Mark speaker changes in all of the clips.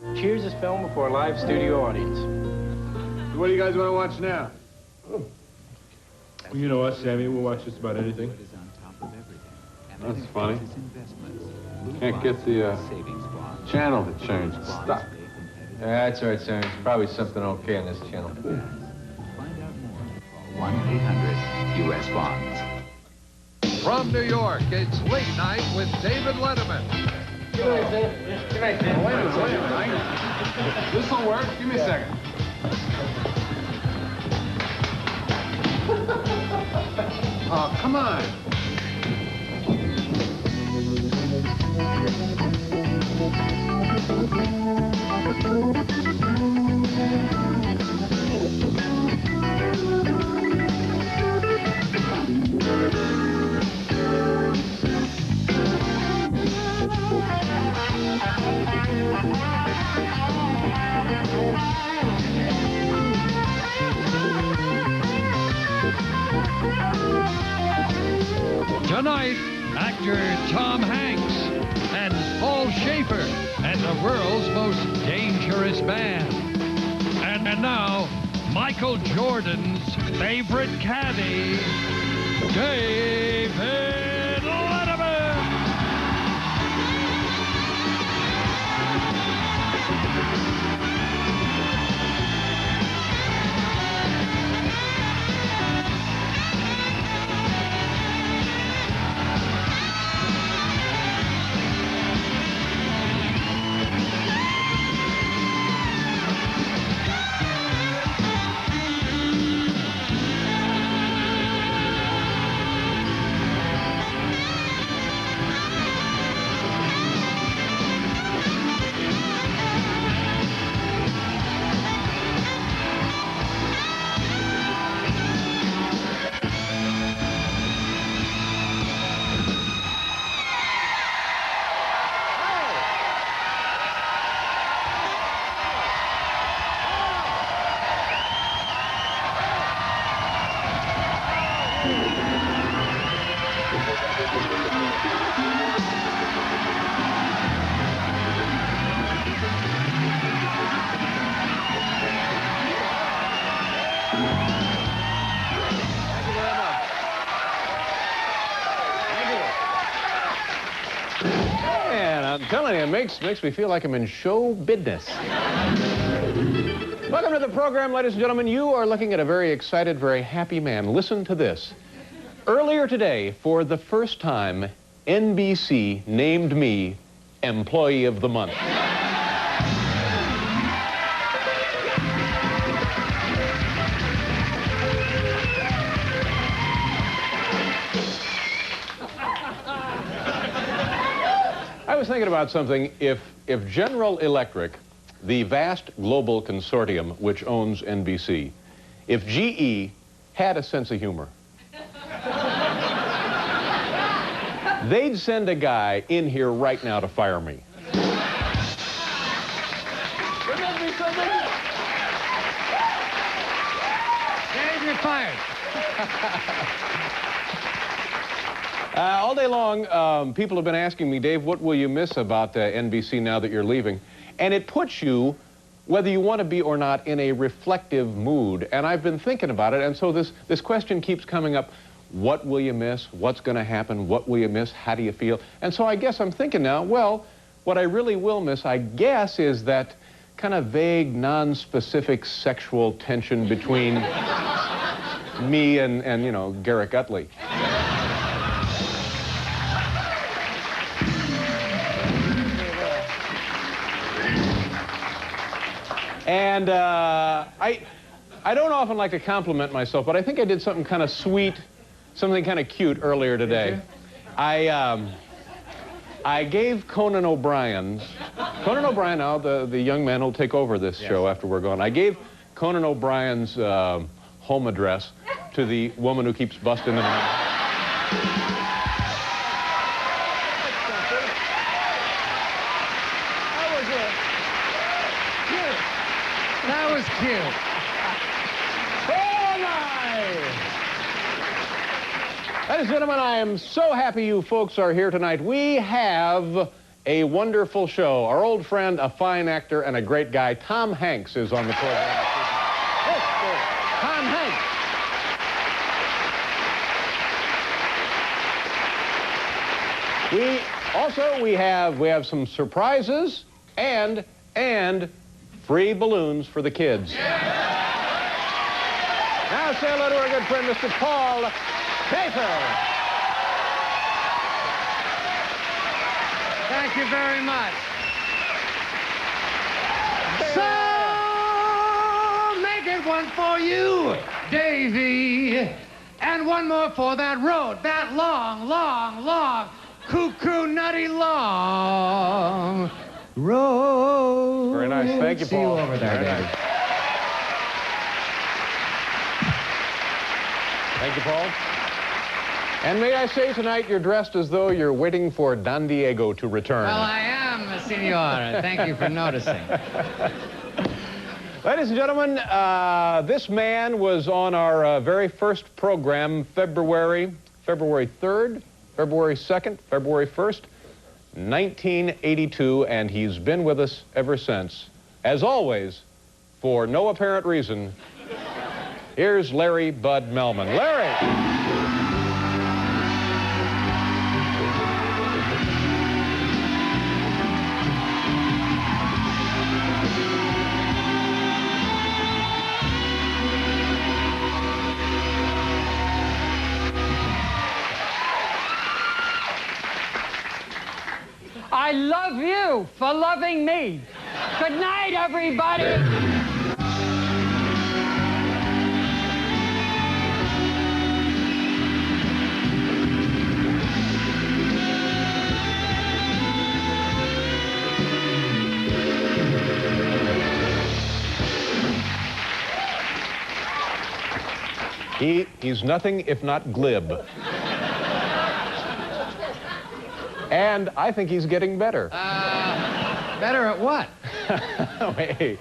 Speaker 1: Cheers is filmed before a live studio audience.
Speaker 2: So what do you guys want to watch now?
Speaker 3: Well, you know us, Sammy. We'll watch just about anything.
Speaker 2: That's funny. Can't get the channel to change. It's stuck.
Speaker 4: That's all right, Sammy. It's probably something okay on this channel.
Speaker 5: Find out more. 1-800 US Bonds.
Speaker 6: From New York, it's Late Night with David Letterman.
Speaker 2: Good night, Dan. Wait a minute. This'll work. Give me a second. Oh, come on.
Speaker 6: Tonight, actor Tom Hanks and Paul Schaefer and the world's most dangerous band. And now, Michael Jordan's favorite caddy, David Letterman.
Speaker 1: I'm telling you, it makes me feel like I'm in show business. Welcome to the program, ladies and gentlemen. You are looking at a very excited, very happy man. Listen to this. Earlier today, for the first time, NBC named me Employee of the Month. I was thinking about something. If General Electric, the vast global consortium which owns NBC, if GE had a sense of humor, they'd send a guy in here right now to fire me. Wouldn't that be something?
Speaker 6: Dave, you're fired.
Speaker 1: All day long, people have been asking me, Dave, what will you miss about NBC now that you're leaving? And it puts you, whether you want to be or not, in a reflective mood. And I've been thinking about it, and so this question keeps coming up. What will you miss? What's going to happen? What will you miss? How do you feel? And so I guess I'm thinking now, well, what I really will miss, I guess, is that kind of vague, non-specific sexual tension between me and you know, Garrett Utley. And I don't often like to compliment myself, but I think I did something kind of sweet, something kind of cute earlier today. I gave Conan O'Brien now, the young man who'll take over this show after we're gone, I gave Conan O'Brien's home address to the woman who keeps busting them out.
Speaker 6: That was cute.
Speaker 1: Very nice. Ladies and gentlemen, I am so happy you folks are here tonight. We have a wonderful show. Our old friend, a fine actor, and a great guy, Tom Hanks, is on the program. Mr. Tom Hanks. We have some surprises and free balloons for the kids. Now say hello to our good friend, Mr. Paul Schaefer.
Speaker 7: Thank you very much. So, make it one for you, Davy, and one more for that road, that long, long, long, cuckoo nutty long road.
Speaker 1: Very nice. Thank you, Paul.
Speaker 7: See you over there,
Speaker 1: Very
Speaker 7: Davy.
Speaker 1: nice. Thank you, Paul. And may I say tonight you're dressed as though you're waiting for Don Diego to return.
Speaker 7: Well, I am, senor. Thank you for noticing.
Speaker 1: Ladies and gentlemen, this man was on our very first program, February 3rd, February 2nd, February 1st, 1982, and he's been with us ever since. As always, for no apparent reason, here's Larry Bud Melman. Larry!
Speaker 8: I love you for loving me. Good night, everybody.
Speaker 1: He's nothing if not glib. And I think he's getting better.
Speaker 7: Better at what?
Speaker 1: Hey,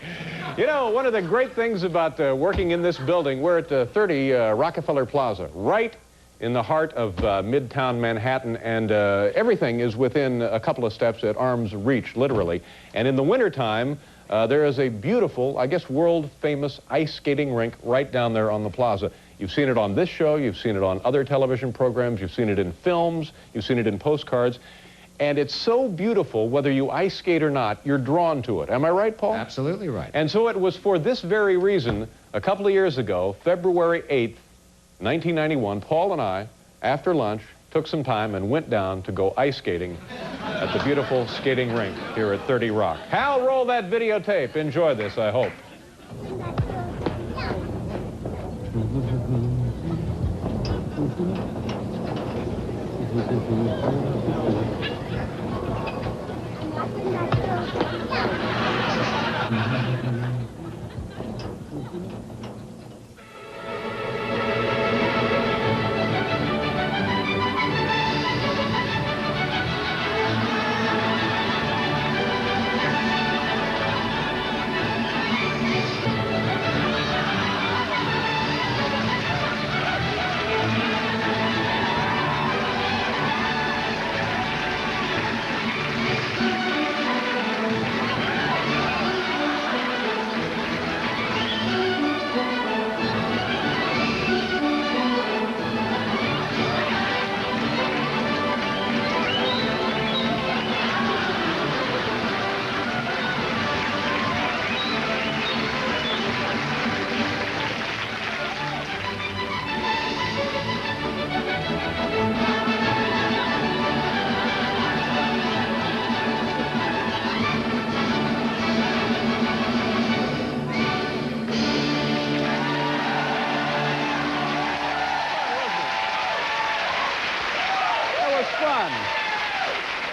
Speaker 1: you know, one of the great things about working in this building, we're at 30 Rockefeller Plaza, right in the heart of Midtown Manhattan, and everything is within a couple of steps at arm's reach, literally. And in the wintertime, there is a beautiful, I guess, world-famous ice skating rink right down there on the plaza. You've seen it on this show, you've seen it on other television programs, you've seen it in films, you've seen it in postcards. And it's so beautiful, whether you ice skate or not, you're drawn to it. Am I right, Paul?
Speaker 7: Absolutely right.
Speaker 1: And so it was for this very reason, a couple of years ago, February 8th, 1991, Paul and I, after lunch, took some time and went down to go ice skating at the beautiful skating rink here at 30 Rock. Hal, roll that videotape. Enjoy this, I hope.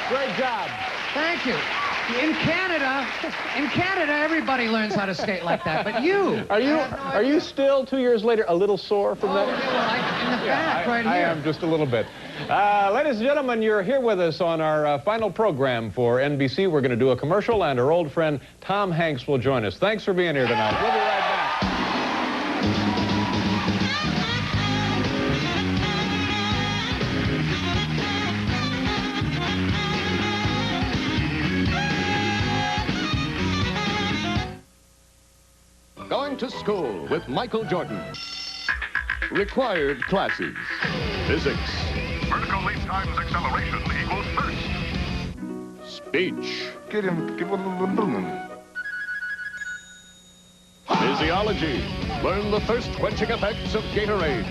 Speaker 1: Great job.
Speaker 7: Thank you. In Canada, everybody learns how to skate like that, but you.
Speaker 1: Are you still 2 years later a little sore from that?
Speaker 7: Yeah, well, in the back, right here.
Speaker 1: I am just a little bit. Ladies and gentlemen, you're here with us on our final program for NBC. We're going to do a commercial, and our old friend Tom Hanks will join us. Thanks for being here tonight. We'll be right back.
Speaker 9: Going to school with Michael Jordan. Required classes. Physics.
Speaker 10: Vertical leap times acceleration equals first.
Speaker 9: Speech.
Speaker 10: Get him, give a little.
Speaker 9: Physiology. Learn the thirst-quenching effects of Gatorade.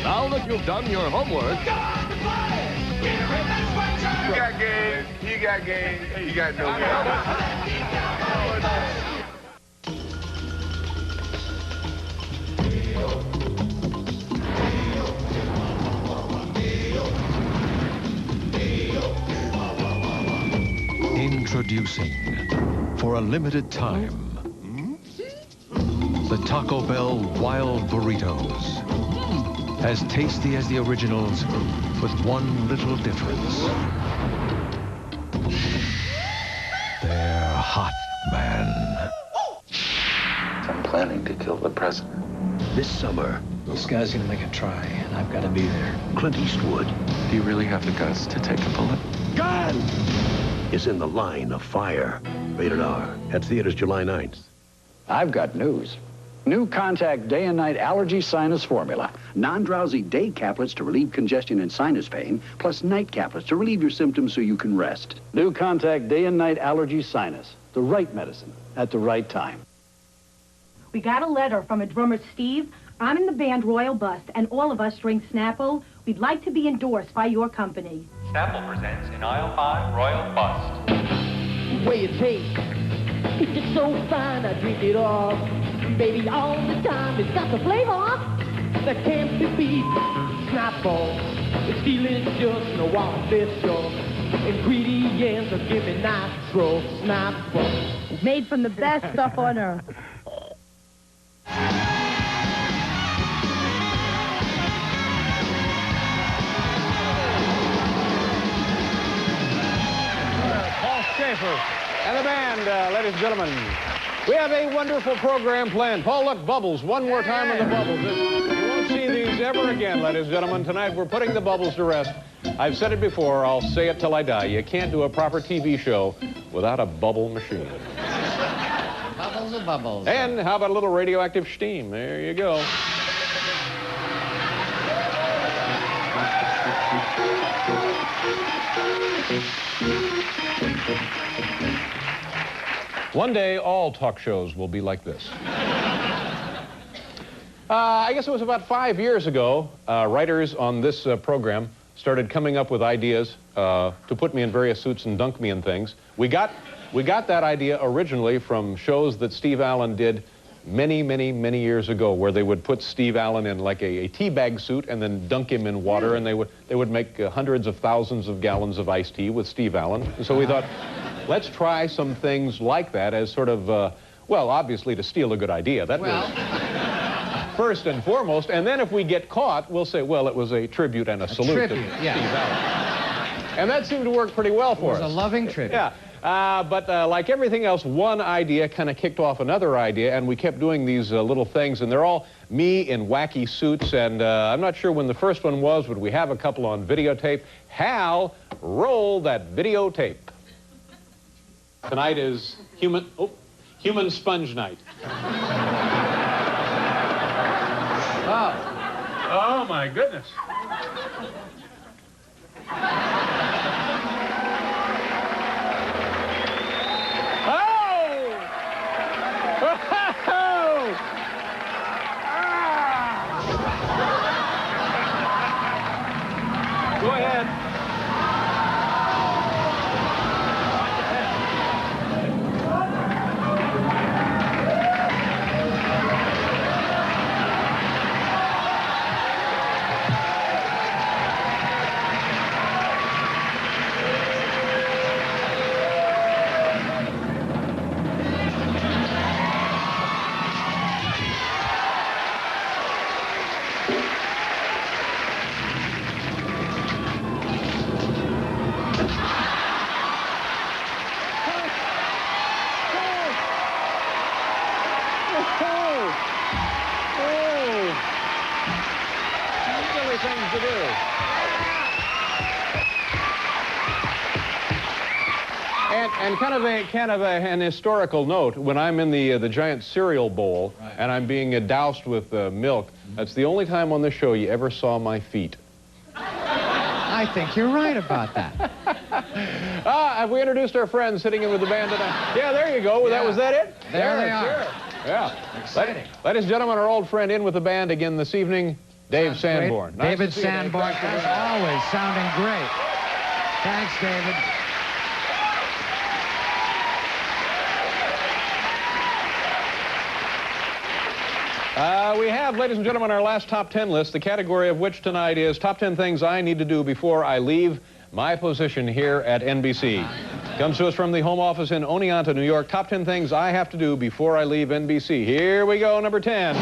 Speaker 9: Now that you've done your homework...
Speaker 10: You got game, you got game, you got no
Speaker 11: Introducing, for a limited time, the Taco Bell Wild Burritos. As tasty as the originals, with one little difference. They're hot, man.
Speaker 12: I'm planning to kill the president.
Speaker 13: This summer, this guy's gonna make a try, and I've got to be there.
Speaker 12: Clint Eastwood.
Speaker 13: Do you really have the guts to take a bullet?
Speaker 12: Gun! Is in the line of fire. Rated R. At theaters July 9th.
Speaker 14: I've got news. New Contact Day and Night Allergy Sinus Formula. Non-drowsy day caplets to relieve congestion and sinus pain, plus night caplets to relieve your symptoms so you can rest. New Contact Day and Night Allergy Sinus. The right medicine at the right time.
Speaker 15: We got a letter from a drummer, Steve. I'm in the band Royal Bust, and all of us drink Snapple. We'd like to be endorsed by your company.
Speaker 16: Snapple presents in aisle 5, Royal Bust.
Speaker 17: Way it tastes, it's just so fine, I drink it all. Baby, all the time, it's got the flavor that can't be beat. Snapple, it's delicious, no artificial ingredients are giving natural Snapple.
Speaker 15: Made from the best stuff on earth.
Speaker 1: Paul Schaefer and the band, ladies and gentlemen. We have a wonderful program planned. Paul, look, bubbles. One more time on the bubbles. You won't see these ever again, ladies and gentlemen. Tonight, we're putting the bubbles to rest. I've said it before. I'll say it till I die. You can't do a proper TV show without a bubble machine.
Speaker 7: Bubbles are bubbles.
Speaker 1: And how about a little radioactive steam? There you go. One day, all talk shows will be like this. I guess it was about 5 years ago, writers on this program started coming up with ideas to put me in various suits and dunk me in things. We got that idea originally from shows that Steve Allen did many, many, many years ago, where they would put Steve Allen in like a tea bag suit and then dunk him in water, and they would make hundreds of thousands of gallons of iced tea with Steve Allen. And so we thought, let's try some things like that as sort of, well, obviously to steal a good idea. That was first and foremost. And then if we get caught, we'll say, well, it was a tribute and a salute to Steve Allen. And that seemed to work pretty well for us.
Speaker 7: It was a loving tribute.
Speaker 1: Yeah. But like everything else, one idea kind of kicked off another idea, and we kept doing these little things, and they're all me in wacky suits, and I'm not sure when the first one was, but we have a couple on videotape. Hal, roll that videotape. Tonight is human sponge night.
Speaker 3: Oh, my goodness.
Speaker 1: Go ahead. And kind of an historical note, when I'm in the giant cereal bowl and I'm being doused with milk, that's the only time on the show you ever saw my feet.
Speaker 7: I think you're right about that.
Speaker 1: Have we introduced our friends sitting in with the band tonight? Yeah, there you go.
Speaker 7: Yeah.
Speaker 1: Was that it?
Speaker 7: There they are.
Speaker 1: Sure. Yeah.
Speaker 7: Exciting.
Speaker 1: Ladies and gentlemen, our old friend in with the band again this evening, Dave Sanborn.
Speaker 7: Nice David Sanborn, as always, sounding great. Thanks, David.
Speaker 1: We have, ladies and gentlemen, our last top 10 list, the category of which tonight is top 10 things I need to do before I leave my position here at NBC. Comes to us from the home office in Oneonta, New York. Top 10 things I have to do before I leave NBC. Here we go, number 10.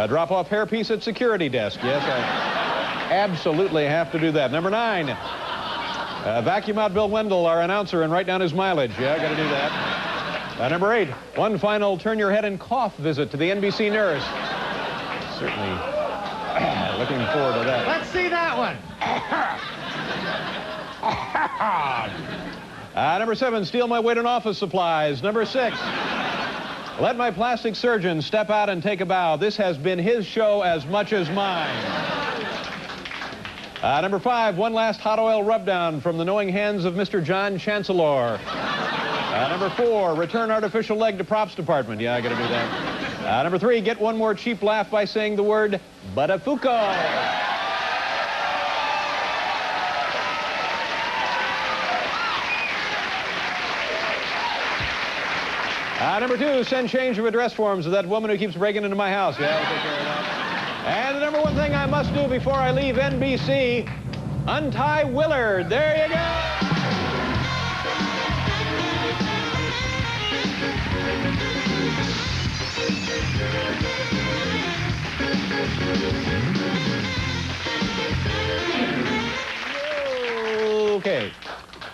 Speaker 1: Drop off hairpiece at security desk. Yes, I absolutely have to do that. Number 9. Vacuum out Bill Wendell, our announcer, and write down his mileage. Yeah, got to do that. Number 8, one final turn your head and cough visit to the NBC nurse. Certainly looking forward to that.
Speaker 7: Let's see that one.
Speaker 1: Number 7, steal my weight in office supplies. Number 6, let my plastic surgeon step out and take a bow. This has been his show as much as mine. Number 5, one last hot oil rubdown from the knowing hands of Mr. John Chancellor. Number 4, return artificial leg to props department. Yeah, I got to do that. Number 3, get one more cheap laugh by saying the word Buttafuoco. Number 2, send change of address forms to that woman who keeps breaking into my house. Yeah, I'll take care of that. And the number 1 thing I must do before I leave NBC, untie Willard. There you go. Okay.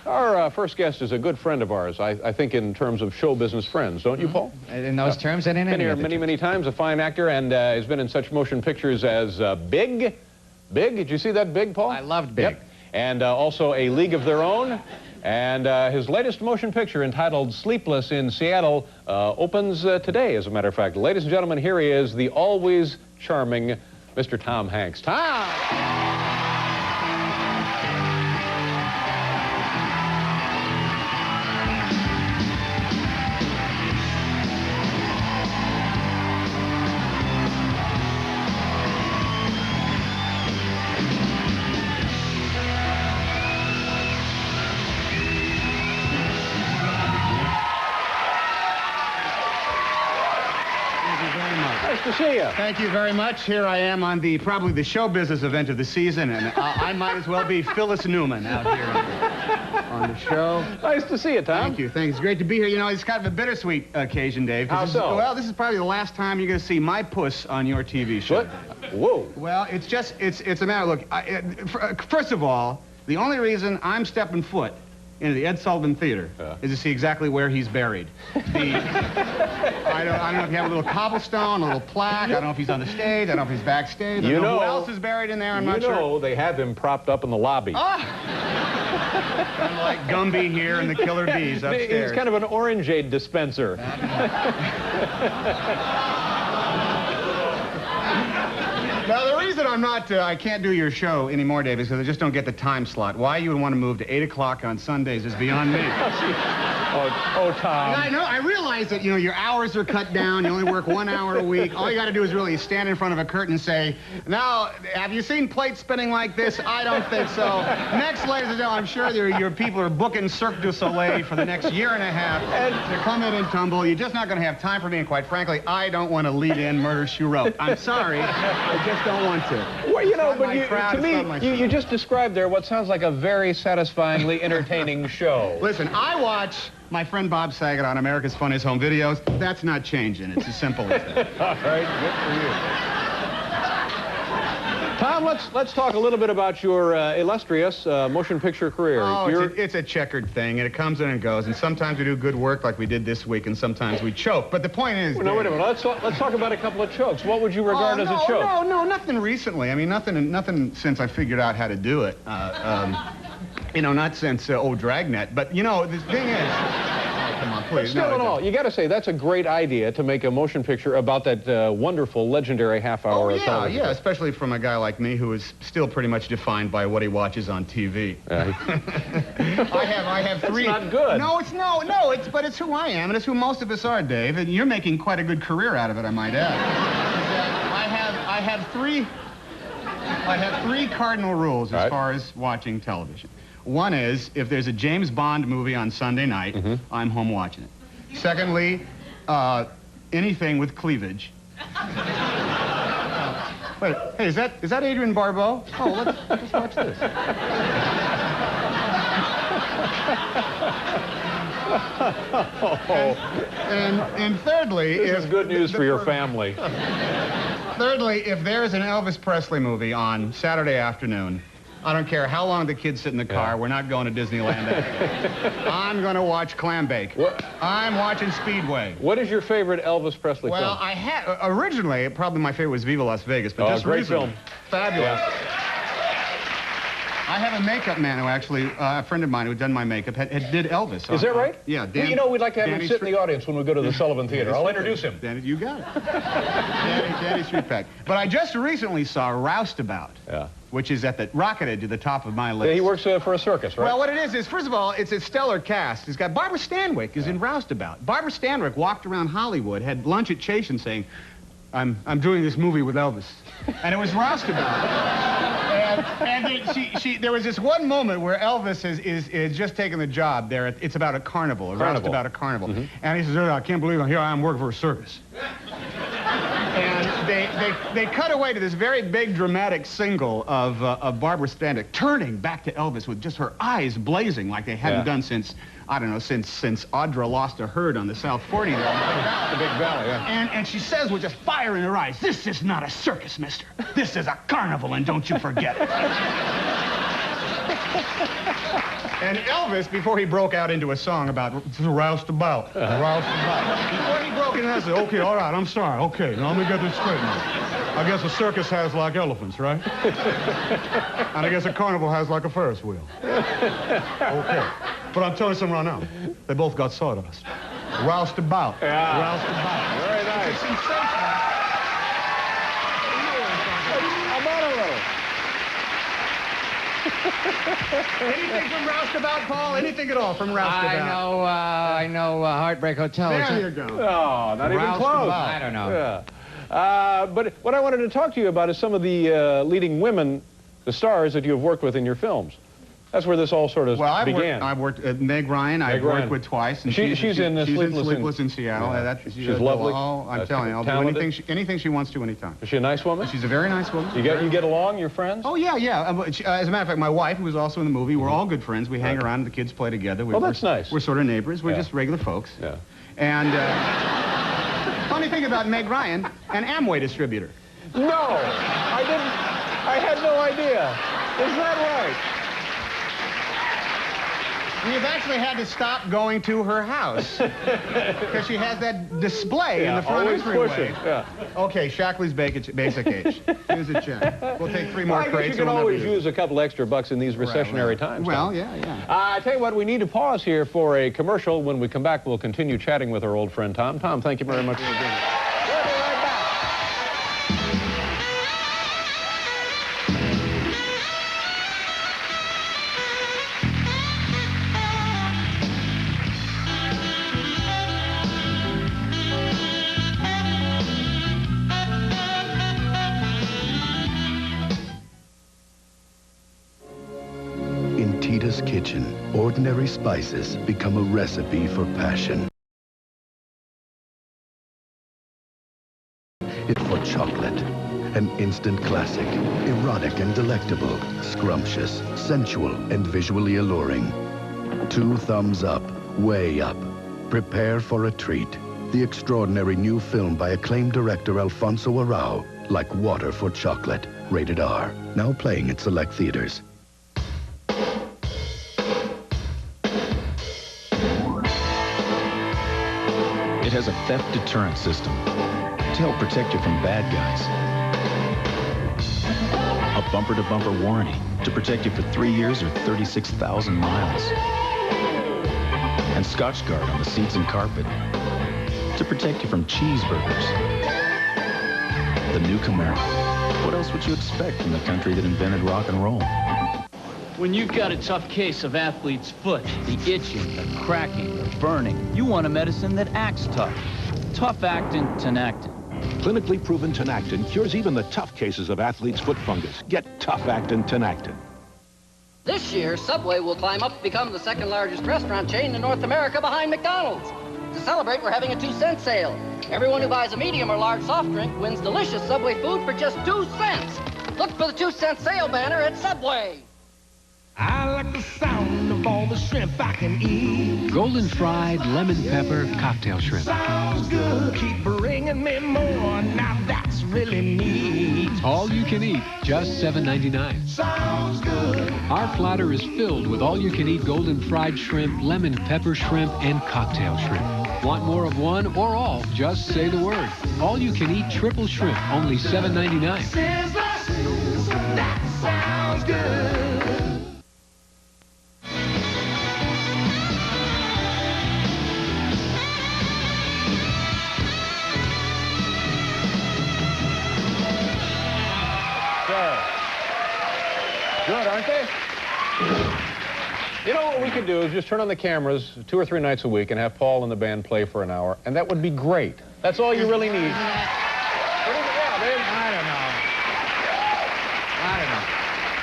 Speaker 1: Our first guest is a good friend of ours, I think in terms of show business friends, don't you, Paul?
Speaker 7: In those terms and in
Speaker 1: been
Speaker 7: any
Speaker 1: here
Speaker 7: other
Speaker 1: many,
Speaker 7: terms.
Speaker 1: many times, a fine actor, and has been in such motion pictures as Big. Big, did you see that Big, Paul?
Speaker 7: I loved Big.
Speaker 1: Yep. And also A League of Their Own. And his latest motion picture, entitled Sleepless in Seattle, opens today, as a matter of fact. Ladies and gentlemen, here he is, the always charming Mr. Tom Hanks. Tom! Nice to see you.
Speaker 18: Thank you very much. Here I am on probably the show business event of the season, and I might as well be Phyllis Newman out here on the show.
Speaker 1: Nice to see you, Tom.
Speaker 18: Thank you. Thanks. Great to be here. You know, it's kind of a bittersweet occasion, Dave.
Speaker 1: How so?
Speaker 18: Well, this is probably the last time you're going to see my puss on your TV show.
Speaker 1: What? Whoa.
Speaker 18: Well, it's a matter. Look, first of all, the only reason I'm stepping foot into the Ed Sullivan Theater is to see exactly where he's buried. I don't know if you have a little cobblestone, a little plaque. I don't know if he's on the stage. I don't know if he's backstage. I don't know who else is buried in there. I'm not sure.
Speaker 1: You know, they have him propped up in the lobby.
Speaker 18: Kind of like Gumby here and the Killer Bees upstairs.
Speaker 1: He's kind of an orangeade dispenser.
Speaker 18: Now, the reason I can't do your show anymore, Dave, is because I just don't get the time slot. Why you would want to move to 8 o'clock on Sundays is beyond me.
Speaker 1: Oh, Tom.
Speaker 18: And I know, I realize that, you know, your hours are cut down. You only work 1 hour a week. All you got to do is really stand in front of a curtain and say, now, have you seen plates spinning like this? I don't think so. Next, ladies and gentlemen, I'm sure your people are booking Cirque du Soleil for the next year and a half to come in and tumble. You're just not going to have time for me, and quite frankly, I don't want to lead in Murder, She Wrote. I'm sorry. I just don't want to.
Speaker 1: Well, you know, but to me, you just described there what sounds like a very satisfyingly entertaining show.
Speaker 18: Listen, I watch my friend Bob Saget on America's Funniest Home Videos. That's not changing. It's as simple as that.
Speaker 1: All right, good for you. Tom, let's talk a little bit about your illustrious motion picture career.
Speaker 18: Oh, it's a checkered thing, and it comes and it goes. And sometimes we do good work like we did this week, and sometimes we choke. But the point is...
Speaker 1: Well, no, wait a minute. Let's talk about a couple of chokes. What would you regard as a choke?
Speaker 18: No, nothing recently. I mean, nothing since I figured out how to do it. You know, not since Dragnet, but you know, the thing is, come on, please.
Speaker 1: But still in all, you got to say that's a great idea to make a motion picture about that wonderful, legendary half-hour television.
Speaker 18: Yeah, especially from a guy like me who is still pretty much defined by what he watches on TV. I have three.
Speaker 1: That's not good.
Speaker 18: No, but it's who I am, and it's who most of us are, Dave. And you're making quite a good career out of it, I might add. I have three cardinal rules as far as watching television. One is, if there's a James Bond movie on Sunday night, I'm home watching it. Secondly, anything with cleavage. Wait, hey, is that Adrian Barbeau? Oh, let's watch this. And thirdly,
Speaker 1: this is good news for your family.
Speaker 18: Thirdly, if there is an Elvis Presley movie on Saturday afternoon, I don't care how long the kids sit in the car, we're not going to Disneyland. I'm going to watch Clambake. I'm watching Speedway.
Speaker 1: What is your favorite Elvis Presley film?
Speaker 18: Well, I had, originally, probably my favorite was Viva Las Vegas, but just
Speaker 1: great
Speaker 18: recently,
Speaker 1: film.
Speaker 18: Fabulous. Yeah. I have a makeup man who actually, a friend of mine who had done my makeup, did Elvis.
Speaker 1: Is that right?
Speaker 18: Yeah.
Speaker 1: Dan, well, you know, we'd like to have him sit in the audience when we go to the Sullivan Theater. I'll introduce him.
Speaker 18: Danny, you got it. Danny Streetpack. But I just recently saw Roustabout, which is rocketed to the top of my list.
Speaker 1: Yeah, he works for a circus, right?
Speaker 18: Well, what it is, first of all, it's a stellar cast. It's got Barbara Stanwyck is in Roustabout. Barbara Stanwyck walked around Hollywood, had lunch at Chase and saying, I'm doing this movie with Elvis. And it was Roustabout. There was this one moment where Elvis is just taking the job there. It's about a carnival. About a carnival. And he says, I can't believe here I am working for a circus. And they cut away to this very big dramatic single of Barbara Stanwyck turning back to Elvis with just her eyes blazing like they hadn't done since, I don't know, since Audra lost a herd on the South 40 there.
Speaker 1: The Big Valley, yeah.
Speaker 18: And she says with just fire in her eyes, this is not a circus, mister. This is a carnival, and don't you forget it. And Elvis, before he broke out into a song about Roustabout, before he broke into that, said, okay, all right, I'm sorry. Okay, now let me get this straight now. I guess a circus has like elephants, right? And I guess a carnival has like a Ferris wheel. Okay. But I'm telling you something right now. They both got sawdust. Roustabout.
Speaker 1: Yeah.
Speaker 18: Roustabout.
Speaker 1: Very nice.
Speaker 18: It's sensational.
Speaker 1: About a little.
Speaker 18: Anything from Roustabout, Paul? Anything at all from Roustabout?
Speaker 7: I know Heartbreak Hotel.
Speaker 18: There you go.
Speaker 1: Oh, not even close.
Speaker 7: I don't know.
Speaker 1: Yeah. But what I wanted to talk to you about is some of the leading women, the stars that you have worked with in your films. That's where this all sort of began.
Speaker 18: I've worked Meg Ryan. I've worked with twice, and she's in Sleepless in Seattle.
Speaker 1: Yeah. She's lovely.
Speaker 18: Oh, I'm telling you, I'll do anything she wants to anytime.
Speaker 1: Is she a nice woman?
Speaker 18: She's a very nice woman.
Speaker 1: You get along, your friends?
Speaker 18: Oh yeah. As a matter of fact, my wife, who was also in the movie, we're all good friends. We hang around, the kids play together.
Speaker 1: That's nice.
Speaker 18: We're sort of neighbors. We're just regular folks.
Speaker 1: Yeah.
Speaker 18: And funny thing about Meg Ryan, an Amway distributor.
Speaker 1: No, I didn't. I had no idea. Is that right?
Speaker 18: We've actually had to stop going to her house because she has that display in the front entryway. Okay, Shackley's Basic Age. Here's a check. We'll take 3 more crates.
Speaker 1: You can always use a couple extra bucks in these recessionary times.
Speaker 18: Well, yeah.
Speaker 1: I tell you what, we need to pause here for a commercial. When we come back, we'll continue chatting with our old friend Tom. Tom, thank you very much for being here.
Speaker 19: Tita's Kitchen, ordinary spices become a recipe for passion. It's for chocolate, an instant classic, erotic and delectable, scrumptious, sensual and visually alluring. 2 thumbs up, way up. Prepare for a treat. The extraordinary new film by acclaimed director Alfonso Arau, Like Water for Chocolate, rated R. Now playing at select theaters.
Speaker 20: It has a theft deterrent system to help protect you from bad guys. A bumper-to-bumper warranty to protect you for 3 years or 36,000 miles. And Scotchguard on the seats and carpet to protect you from cheeseburgers. The new Camaro. What else would you expect from the country that invented rock and roll?
Speaker 21: When you've got a tough case of athlete's foot, the itching, the cracking, the burning, you want a medicine that acts tough. Tough-actin Tenactin.
Speaker 12: Clinically proven Tenactin cures even the tough cases of athlete's foot fungus. Get tough-actin Tenactin.
Speaker 22: This year, Subway will climb up to become the second largest restaurant chain in North America behind McDonald's. To celebrate, we're having a 2-cent sale. Everyone who buys a medium or large soft drink wins delicious Subway food for just 2 cents. Look for the 2-cent sale banner at Subway.
Speaker 23: I like the sound of all the shrimp I can eat.
Speaker 24: Golden fried lemon pepper cocktail shrimp.
Speaker 23: Sounds good. Keep bringing me more. Now that's really neat.
Speaker 24: All you can eat, just $7.99.
Speaker 23: Sounds good.
Speaker 24: Our platter is filled with all you can eat golden fried shrimp, lemon pepper shrimp, and cocktail shrimp. Want more of one or all? Just say the word. All you can eat triple shrimp, only $7.99.
Speaker 23: Sizzler, that sounds good.
Speaker 1: Good, aren't they? You know what we could do is just turn on the cameras 2 or 3 nights a week and have Paul and the band play for an hour, and that would be great. That's all you really need.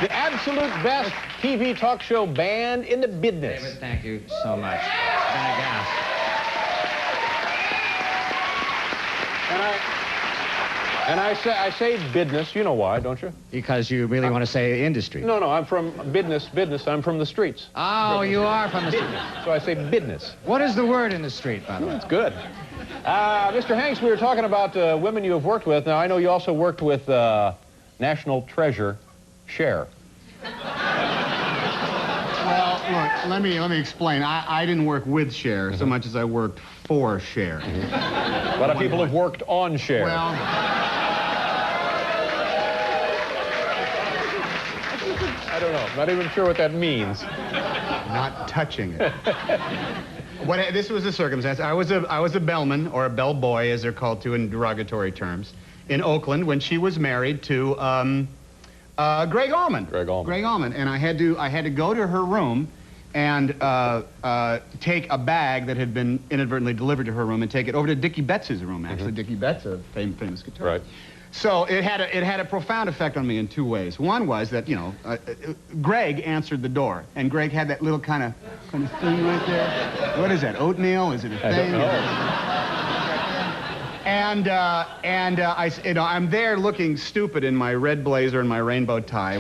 Speaker 1: The absolute best TV talk show band in the business.
Speaker 7: David, thank you so much. It's been a gas.
Speaker 1: And I say business, you know why, don't you?
Speaker 7: Because you really want to say industry.
Speaker 1: No, I'm from business. I'm from the streets.
Speaker 7: Oh, you are from the street.
Speaker 1: So I say business.
Speaker 7: What is the word in the street, by the way?
Speaker 1: It's good. Mr. Hanks, we were talking about women you have worked with. Now, I know you also worked with national treasure Cher.
Speaker 18: Well, look, let me explain. I didn't work with Cher so much as I worked for Cher.
Speaker 1: A lot of people have worked on Cher.
Speaker 18: Well,
Speaker 1: I don't know. I'm not even sure what that means.
Speaker 18: Not touching it. This was a circumstance. I was a bellman, or a bellboy, as they're called too in derogatory terms, in Oakland when she was married to Greg Allman. Greg Allman. And I had to go to her room and take a bag that had been inadvertently delivered to her room and take it over to Dickie Betts' room, actually. Dickie Betts, a famous guitarist.
Speaker 1: Right.
Speaker 18: So it had a profound effect on me in 2 ways. One was that, you know, Greg answered the door, and Greg had that little kind of thing right there. What is that, oatmeal? Is it a thing?
Speaker 1: I don't know.
Speaker 18: I'm there looking stupid in my red blazer and my rainbow tie,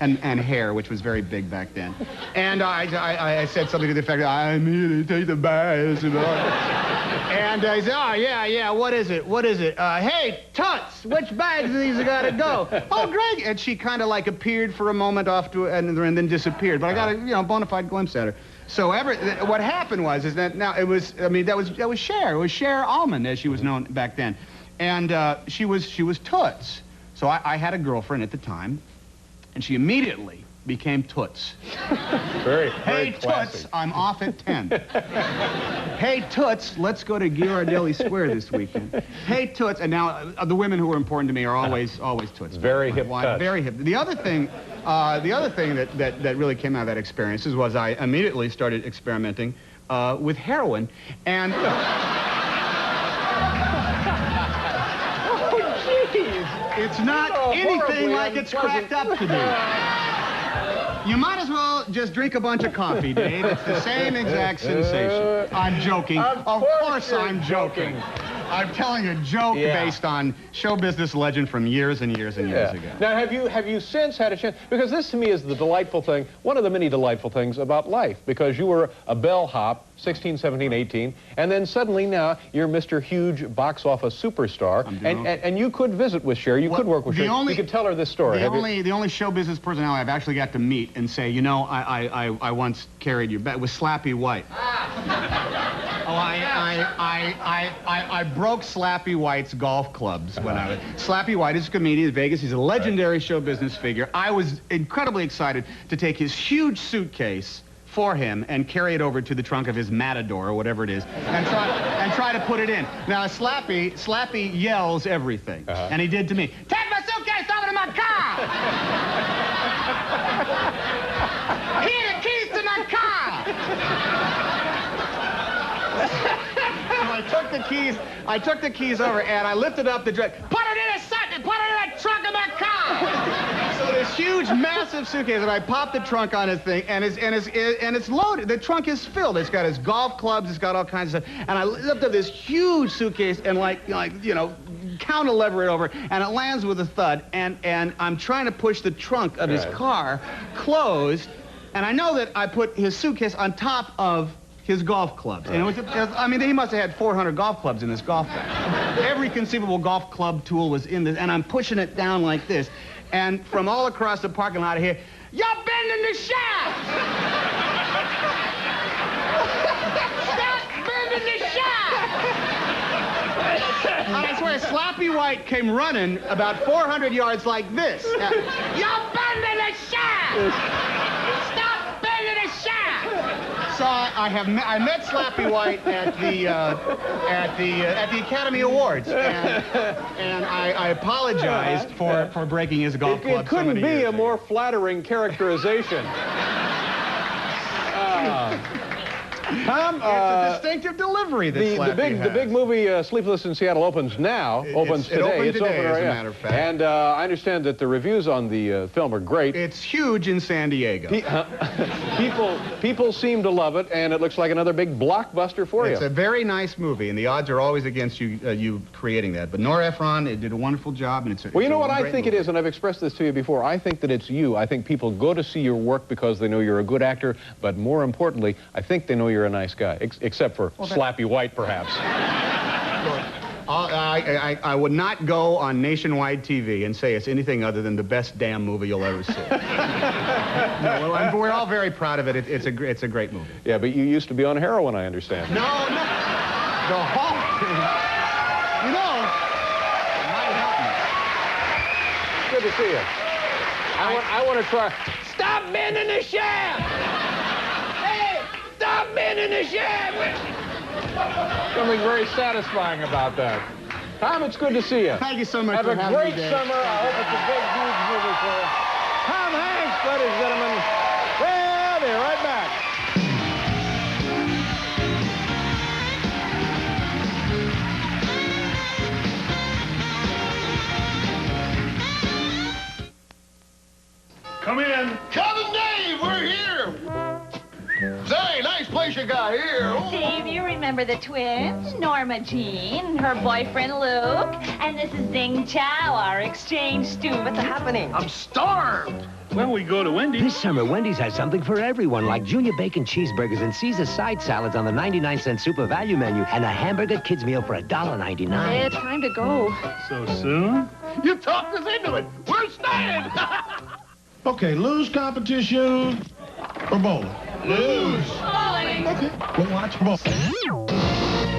Speaker 18: and hair, which was very big back then. And I said something to the effect, I'm here to take the bags. And I said, oh, yeah, what is it? Hey, Toots, which bags of these got to go? Oh, Greg. And she kind of like appeared for a moment off to, and then disappeared. But I got a bona fide glimpse at her. So what happened was that now it was, I mean, that was Cher. It was Cher Allman, as she was known back then. And she was Toots. So I had a girlfriend at the time, and she immediately became Toots.
Speaker 1: Very
Speaker 18: Hey,
Speaker 1: classy.
Speaker 18: Toots, I'm off at 10. Hey, Toots, let's go to Ghirardelli Square this weekend. Hey, Toots, and now the women who are important to me are always Toots.
Speaker 1: Very hip touch.
Speaker 18: Very hip. The other thing that really came out of that experience was I immediately started experimenting with heroin, and...
Speaker 1: Oh, jeez!
Speaker 18: It's not anything like it's cracked up to be. You might as well just drink a bunch of coffee, Dave. It's the same exact sensation. I'm joking. Of course I'm joking. I'm telling a joke based on show business legend from years and years and years ago.
Speaker 1: Now, have you since had a chance? Because this to me is the delightful thing, one of the many delightful things about life. Because you were a bellhop, 16, 17, 18, and then suddenly now you're Mr. Huge box office superstar, and you could visit with Cher. You could work with Cher. You could tell her this story.
Speaker 18: The only show business personality I've actually got to meet and say, you know, I once carried your bag was Slappy White. I broke Slappy White's golf clubs when I was... Slappy White is a comedian in Vegas. He's a legendary show business figure. I was incredibly excited to take his huge suitcase for him and carry it over to the trunk of his Matador or whatever it is and try to put it in. Now, Slappy yells everything. And he did to me. Take my suitcase over to my car! Here are the keys to my car! So I took the keys over and I lifted up the dress. Put it in a second! Put it in the trunk of my car! So this huge, massive suitcase, and I popped the trunk on his thing, and it's loaded. The trunk is filled. It's got his golf clubs. It's got all kinds of stuff. And I lift up this huge suitcase and counter lever it over, and it lands with a thud. And I'm trying to push the trunk of his car closed, and I know that I put his suitcase on top of his golf clubs. And I mean, he must have had 400 golf clubs in this golf bag. Every conceivable golf club tool was in this, and I'm pushing it down like this. And from all across the parking lot, I hear, "You're bending the shaft! Stop bending the shaft!" And I swear, Slappy White came running about 400 yards like this. "You're bending the shaft! Stop bending the shaft!" So I met Slappy White at the Academy Awards, and I apologized for breaking his golf club.
Speaker 1: It couldn't be a more flattering characterization. Tom,
Speaker 18: it's a distinctive delivery that Slappy has.
Speaker 1: The big movie Sleepless in Seattle opens today.
Speaker 18: It opened today, as a matter of fact.
Speaker 1: And I understand that the reviews on the film are great.
Speaker 18: It's huge in San Diego.
Speaker 1: People seem to love it, and it looks like another big blockbuster for you.
Speaker 18: It's a very nice movie, and the odds are always against you creating that. But Nora Ephron did a wonderful job, and
Speaker 1: Well, you know what I think it is, and I've expressed this to you before. I think that it's you. I think people go to see your work because they know you're a good actor, but more importantly, I think they know you're a nice guy, except for Slappy White, perhaps.
Speaker 18: I would not go on nationwide TV and say it's anything other than the best damn movie you'll ever see. No, we're all very proud of it. It's a great movie.
Speaker 1: Yeah, but you used to be on heroin, I understand.
Speaker 18: No. The Hulk. You know, it might help me.
Speaker 1: Good to see you. I want to try. Stop bending the shaft! Hey, stop bending the shaft! Something very satisfying about that. Tom, it's good to see you.
Speaker 18: Thank you so much
Speaker 1: for having me. Have a great summer. I hope it's a big, huge movie for you. Tom Hanks, ladies and gentlemen. We'll be right back.
Speaker 10: Come in. Cousin Dave, we're here. Say, nice place you got here. Oh.
Speaker 2: Dave, you remember the twins? Norma Jean, her boyfriend Luke, and this is Ding Chow, our exchange student. What's happening?
Speaker 10: I'm starved.
Speaker 3: When we go to Wendy's.
Speaker 4: This summer, Wendy's has something for everyone, like Junior Bacon cheeseburgers and Caesar side salads on the 99-cent super value menu, and a hamburger kids meal for $1.99.
Speaker 2: It's time to go.
Speaker 3: So soon?
Speaker 10: You talked us into it. We're staying.
Speaker 3: Okay, luge competition or bowling?
Speaker 10: Luge.
Speaker 2: Bowling.
Speaker 3: Okay, we'll watch bowling.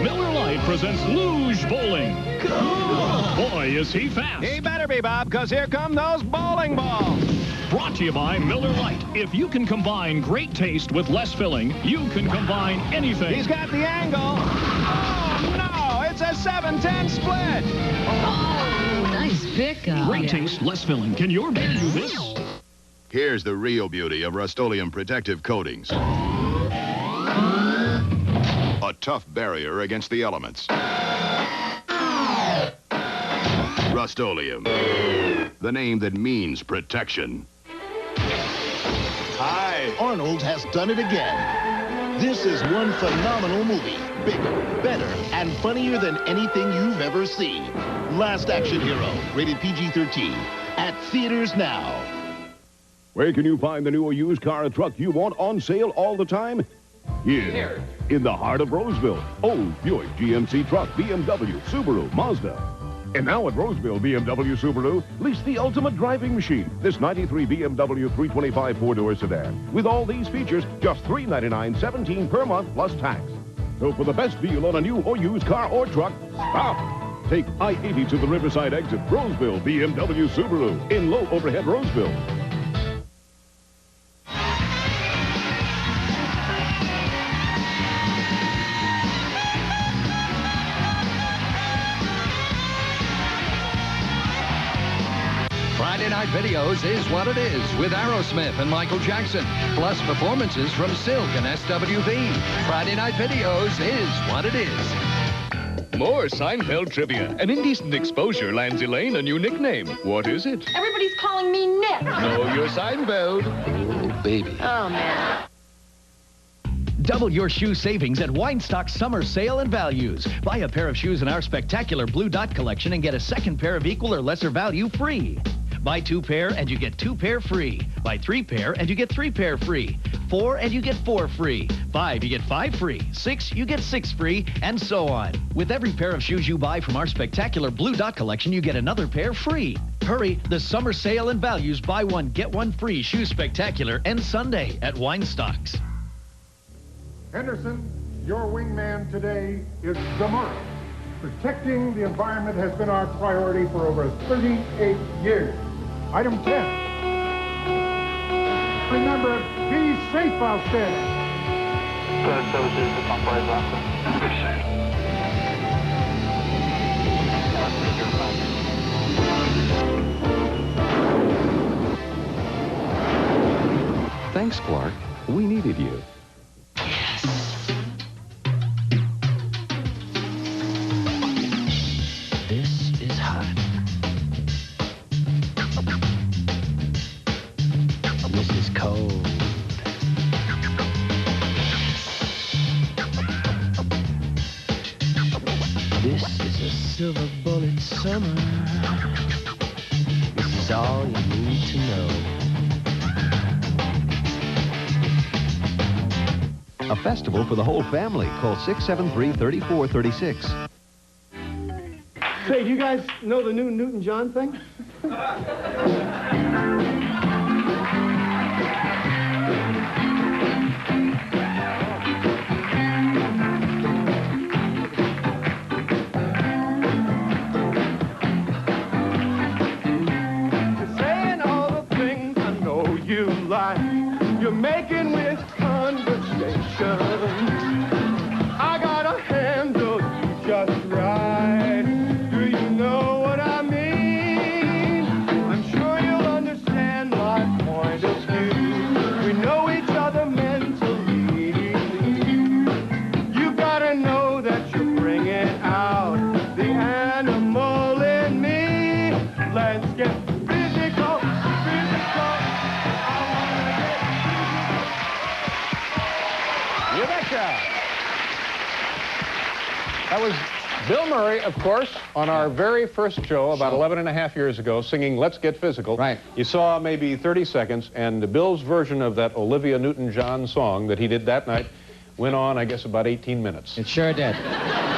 Speaker 5: Miller Lite presents Luge Bowling. Cool. Boy, is he fast.
Speaker 6: He better be, Bob, because here come those bowling balls.
Speaker 5: Brought to you by Miller Lite. If you can combine great taste with less filling, you can combine anything.
Speaker 6: He's got the angle. Oh, no, it's a 7-10 split.
Speaker 2: Oh, nice pickup.
Speaker 5: Great taste, less filling. Can your beer do this?
Speaker 25: Here's the real beauty of Rust-Oleum protective coatings. A tough barrier against the elements. Rust-Oleum, the name that means protection.
Speaker 26: Hi, Arnold has done it again. This is one phenomenal movie. Bigger, better, and funnier than anything you've ever seen. Last Action Hero, rated PG-13. At theaters now.
Speaker 9: Where can you find the new used car or truck you want on sale all the time? Here, in the heart of Roseville. Old Buick, GMC truck, BMW, Subaru, Mazda. And now at Roseville BMW Subaru, lease the ultimate driving machine. This 93 BMW 325 four-door sedan. With all these features, just $399.17 per month plus tax. So for the best deal on a new or used car or truck, stop. Take I-80 to the Riverside exit, Roseville, BMW Subaru, in low overhead Roseville.
Speaker 8: Friday Night Videos is what it is with Aerosmith and Michael Jackson, plus performances from Silk and SWV. Friday Night Videos is what it is.
Speaker 5: More Seinfeld trivia. An indecent exposure lands Elaine a new nickname. What is it?
Speaker 2: Everybody's calling me Nick.
Speaker 5: No, you're Seinfeld.
Speaker 8: Oh, baby.
Speaker 2: Oh, man.
Speaker 11: Double your shoe savings at Weinstock's summer sale and values. Buy a pair of shoes in our spectacular Blue Dot collection and get a second pair of equal or lesser value free. Buy 2 pair and you get 2 pair free. Buy 3 pair and you get 3 pair free. 4 and you get 4 free. 5 you get 5 free. 6 you get 6 free, and so on. With every pair of shoes you buy from our spectacular Blue Dot collection, you get another pair free. Hurry, the summer sale and values buy one, get one free shoe spectacular ends Sunday at Weinstock's.
Speaker 13: Henderson, your wingman today is Zamora. Protecting the environment has been our priority for over 38 years. Item 10. Remember, be safe out there.
Speaker 14: Thanks, Clark. We needed you.
Speaker 4: This is hot. This is cold. This is a silver bullet summer. This is all you need to know.
Speaker 14: A festival for the whole family. Call 673-3436.
Speaker 16: Say, do you guys know the new Newton-John thing?
Speaker 13: You're saying all the things I know you like. You're making with conversation. I gotta handle you just right. Do you know what I mean? I'm sure you'll understand my point of view. We know each other mentally. You gotta know that you're bringing out the animal in me. Let's get physical, physical.
Speaker 1: You betcha. That was Bill Murray, of course, on our very first show about 11 and a half years ago, singing Let's Get Physical. Right. You saw maybe 30 seconds, and Bill's version of that Olivia Newton-John song that he did that night went on, I guess, about 18 minutes.
Speaker 7: It sure did.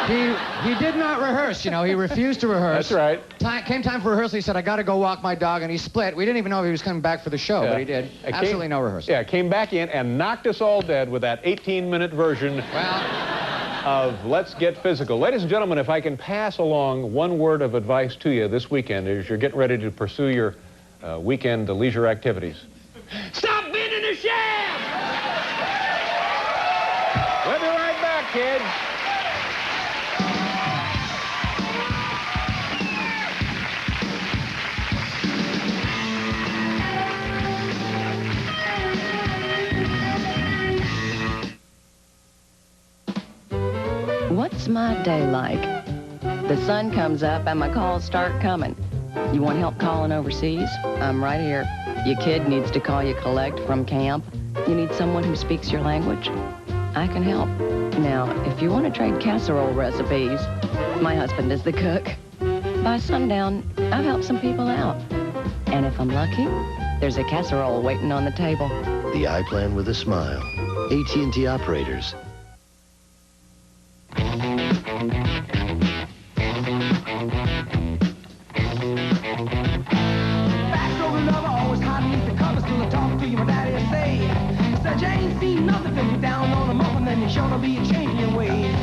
Speaker 7: He did not rehearse, you know. He refused to rehearse.
Speaker 1: That's right.
Speaker 7: Came time for rehearsal, he said, I got to go walk my dog, and he split. We didn't even know if he was coming back for the show, but he did. Absolutely no rehearsal.
Speaker 1: Yeah, came back in and knocked us all dead with that 18-minute version of Let's Get Physical. Ladies and gentlemen, if I can pass along one word of advice to you this weekend as you're getting ready to pursue your weekend leisure activities.
Speaker 7: Stop bending the shaft!
Speaker 1: We'll be right back, kids.
Speaker 17: What's my day like? The sun comes up and my calls start coming. You want help calling overseas? I'm right here. Your kid needs to call you collect from camp. You need someone who speaks your language? I can help. Now, if you want to trade casserole recipes, my husband is the cook. By sundown, I've helped some people out. And if I'm lucky, there's a casserole waiting on the table.
Speaker 19: The iPlan with a smile. AT&T operators.
Speaker 23: Backstory lover, always hiding beneath the covers till I talk to you, my daddy say. Said you ain't seen nothing till you down on a muffin, then you're sure to be a changing your ways.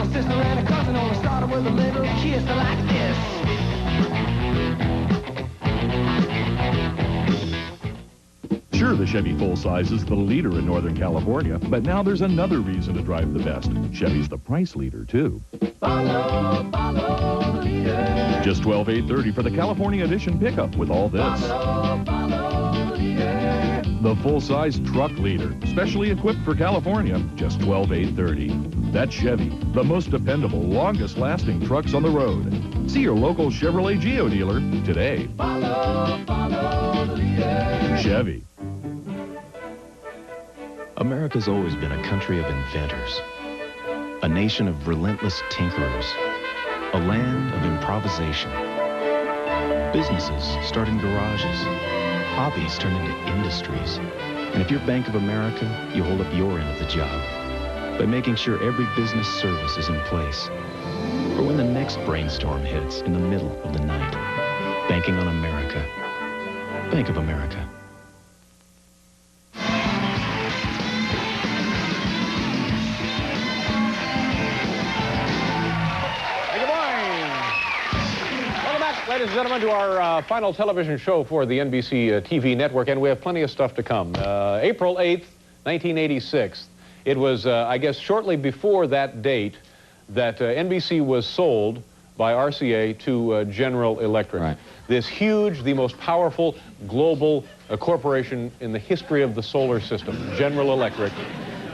Speaker 23: a sister and a cousin, all started with a little kiss like this.
Speaker 5: Sure, the Chevy full-size is the leader in Northern California, but now there's another reason to drive the best. Chevy's the price leader, too.
Speaker 23: Follow the leader.
Speaker 5: Just $12,830 for the California Edition pickup with all this.
Speaker 23: Follow the leader.
Speaker 5: The full-size truck leader, specially equipped for California, just $12,830. That's Chevy, the most dependable, longest-lasting trucks on the road. See your local Chevrolet Geo dealer today.
Speaker 23: Follow the leader.
Speaker 5: Chevy.
Speaker 12: America's always been a country of inventors, a nation of relentless tinkerers, a land of improvisation. Businesses start in garages, hobbies turn into industries. And if you're Bank of America, you hold up your end of the job by making sure every business service is in place. For when the next brainstorm hits in the middle of the night, banking on America. Bank of America.
Speaker 1: Ladies and gentlemen, to our final television show for the NBC TV network, and we have plenty of stuff to come. April 8th, 1986. It was, I guess, shortly before that date that NBC was sold by RCA to General Electric. Right. This huge, the most powerful global corporation in the history of the solar system, General Electric,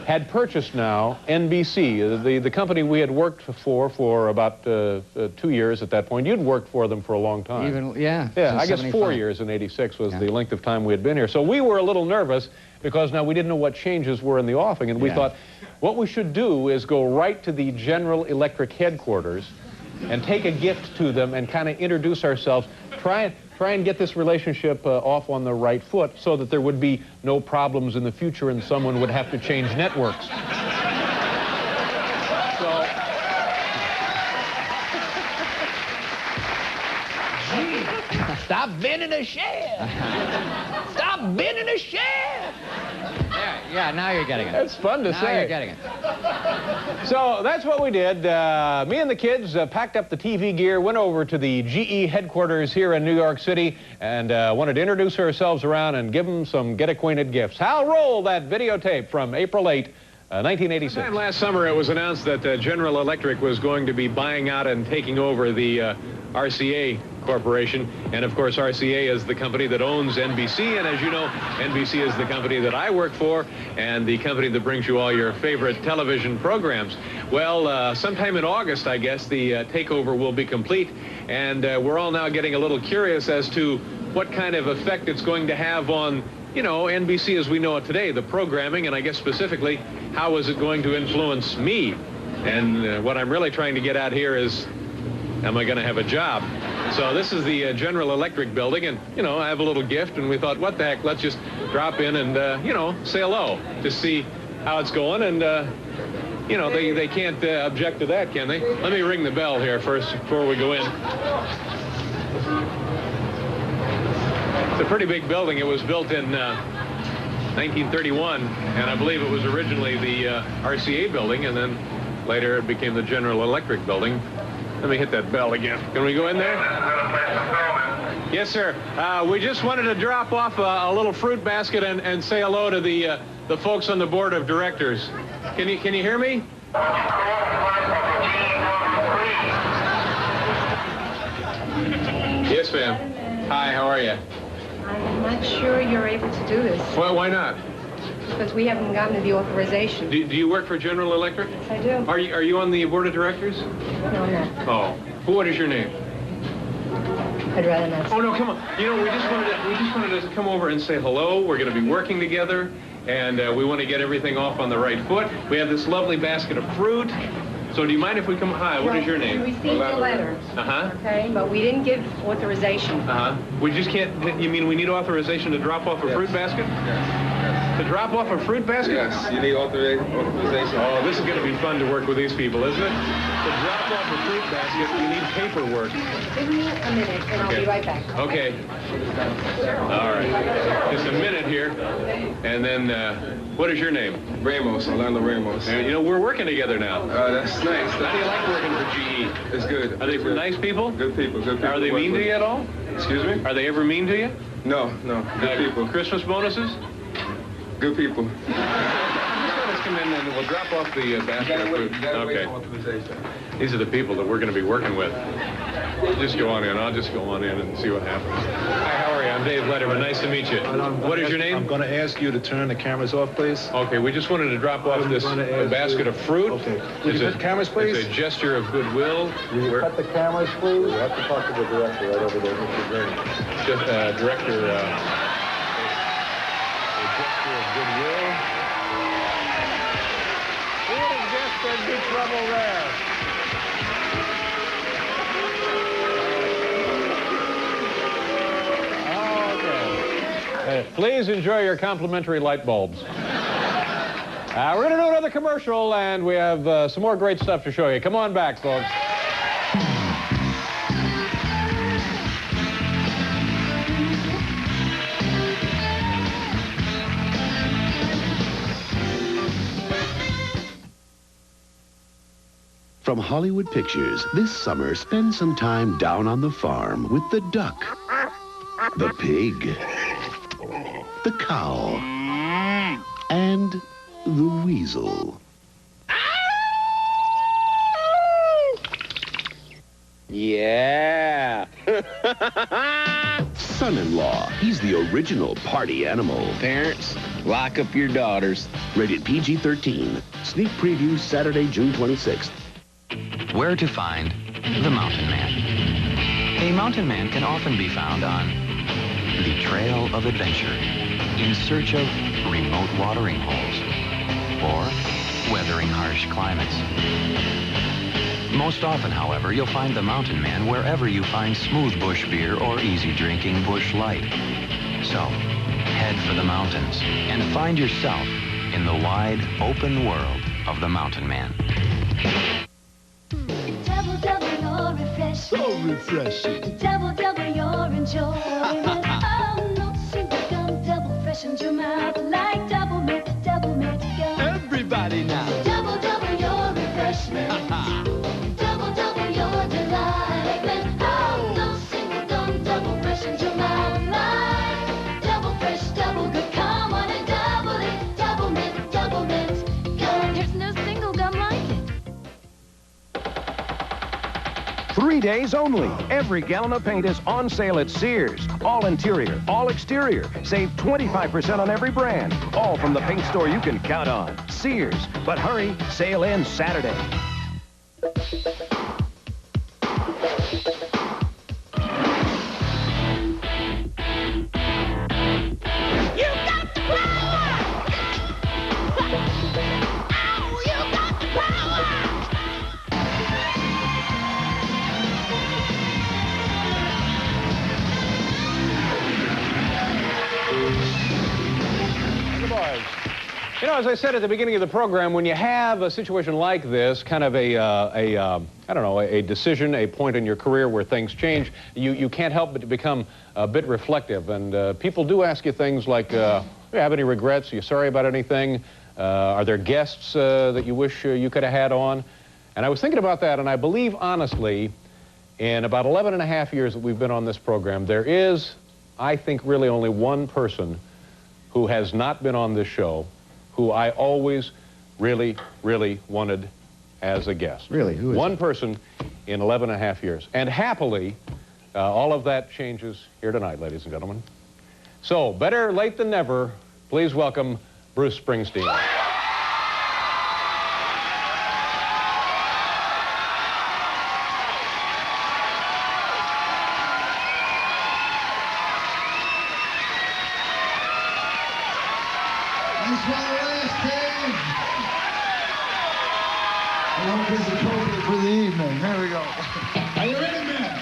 Speaker 1: had purchased now NBC, the company we had worked for about 2 years at that point. You'd worked for them for a long time.
Speaker 18: Yeah,
Speaker 1: I guess 4 years in '86 was the length of time we had been here. So we were a little nervous because now we didn't know what changes were in the offing, and we thought what we should do is go right to the General Electric headquarters and take a gift to them and kind of introduce ourselves, try and get this relationship off on the right foot so that there would be no problems in the future and someone would have to change networks. So,
Speaker 4: Stop bending the shed! Stop bending the shed!
Speaker 15: Yeah, now you're getting it.
Speaker 1: That's fun to say.
Speaker 15: Now you're getting it.
Speaker 1: So that's what we did. Me and the kids packed up the TV gear, went over to the GE headquarters here in New York City, and wanted to introduce ourselves around and give them some get-acquainted gifts. Hal, roll that videotape from April 8, 1986. Last summer, it was announced that General Electric was going to be buying out and taking over the RCA Corporation. And of course, RCA is the company that owns NBC. And as you know, NBC is the company that I work for and the company that brings you all your favorite television programs. Well, sometime in August, I guess, the takeover will be complete. And we're all now getting a little curious as to what kind of effect it's going to have on, you know, NBC as we know it today, the programming, and I guess specifically, how is it going to influence me? And what I'm really trying to get at here is, am I going to have a job? So this is the General Electric building, and, you know, I have a little gift, and we thought, what the heck, let's just drop in and, you know, say hello, to see how it's going, and, you know, they can't object to that, can they? Let me ring the bell here first before we go in. It's a pretty big building. It was built in 1931, and I believe it was originally the RCA building, and then later it became the General Electric building. Let me hit that bell again. Can we go in there? Yes, sir. We just wanted to drop off a little fruit basket and say hello to the folks on the board of directors. Can you hear me? Yes, ma'am. Hi, how are you?
Speaker 20: I'm not sure you're able to do this.
Speaker 1: Well, why not?
Speaker 20: Because we haven't gotten the authorization.
Speaker 1: Do you work for General Electric?
Speaker 20: Yes, I do.
Speaker 1: Are you on the board of directors?
Speaker 20: No, I'm not.
Speaker 1: Oh. What is your name?
Speaker 20: I'd rather not.
Speaker 1: Oh, no, come on. You know, we just wanted to come over and say hello. We're going to be working together, and we want to get everything off on the right foot. We have this lovely basket of fruit. So do you mind if we come? Hi, what is your name?
Speaker 20: We received the letter.
Speaker 1: Uh-huh.
Speaker 20: Okay, but we didn't give authorization.
Speaker 1: Uh-huh. We just can't, you mean we need authorization to drop off a fruit basket?
Speaker 20: Yes.
Speaker 1: To drop off a fruit basket?
Speaker 13: Yes, you need authorization.
Speaker 1: Oh, this is going to be fun to work with these people, isn't it? To drop off a fruit basket, you need paperwork.
Speaker 20: Give me a minute, and I'll be right back.
Speaker 1: Okay. All right. Just a minute here. And then, what is your name?
Speaker 13: Ramos, Orlando Ramos.
Speaker 1: And, you know, we're working together now.
Speaker 13: That's nice.
Speaker 1: How do you like working for GE?
Speaker 13: It's good.
Speaker 1: Are they nice people?
Speaker 13: Good people, good people.
Speaker 1: Are they mean to you at all?
Speaker 13: Excuse me?
Speaker 1: Are they ever mean to you?
Speaker 13: No, good people.
Speaker 1: Christmas bonuses?
Speaker 13: Good people.
Speaker 1: Let's come in and we'll drop off the basket of food. Okay. These are the people that we're going to be working with. Just go on in. I'll just go on in and see what happens. Hi, how are you? I'm Dave Letterman. Nice to meet you. What is your name?
Speaker 3: I'm going to ask you to turn the cameras off, please.
Speaker 1: Okay, we just wanted to drop off this basket of fruit.
Speaker 3: Okay. Would you cut the cameras, please?
Speaker 1: It's a gesture of goodwill.
Speaker 3: Will you cut the cameras, please? You have to talk to the director right over there, Mr. Green.
Speaker 1: Just, director, a gesture of goodwill. Who would have guessed there'd be trouble there? Please enjoy your complimentary light bulbs. We're going to do another commercial, and we have some more great stuff to show you. Come on back, folks.
Speaker 19: From Hollywood Pictures, this summer, spend some time down on the farm with the duck, the pig, the cow, and the weasel.
Speaker 6: Yeah.
Speaker 19: Son-in-law. He's the original party animal.
Speaker 6: Parents, lock up your daughters.
Speaker 19: Rated PG-13. Sneak preview Saturday, June 26th.
Speaker 10: Where to find the mountain man. A mountain man can often be found on the trail of adventure, in search of remote watering holes, or weathering harsh climates. Most often, however, you'll find the mountain man wherever you find smooth bush beer or easy drinking bush light. So, head for the mountains and find yourself in the wide, open world of the mountain man.
Speaker 21: Double, double your refreshment.
Speaker 19: So refreshing.
Speaker 21: Double, double your enjoyment. Oh, no single gum, double freshened your mouth like double mint gum.
Speaker 19: Everybody now.
Speaker 21: Double, double your refreshment. Double, double your delight. Oh, no single gum, double freshened your mouth like double fresh, double good. Come on and double it. Double mint gum. There's no single gum like it.
Speaker 22: 3 days only. Every gallon of paint is on sale at Sears. All interior, all exterior. Save 25% on every brand. All from the paint store you can count on. Sears. But hurry, sale ends Saturday.
Speaker 1: You know, as I said at the beginning of the program, when you have a situation like this, kind of I don't know, a decision, a point in your career where things change, you can't help but to become a bit reflective. And people do ask you things like, do you have any regrets? Are you sorry about anything? Are there guests that you wish you could have had on? And I was thinking about that, and I believe, honestly, in about 11 and a half years that we've been on this program, there is, I think, really only one person who has not been on this show who I always really, really wanted as a guest.
Speaker 18: Really? Who is
Speaker 1: one person in 11 and a half years. And happily, all of that changes here tonight, ladies and gentlemen. So, better late than never, please welcome Bruce Springsteen.
Speaker 24: Is appropriate for the evening. There we go. Are you ready, man?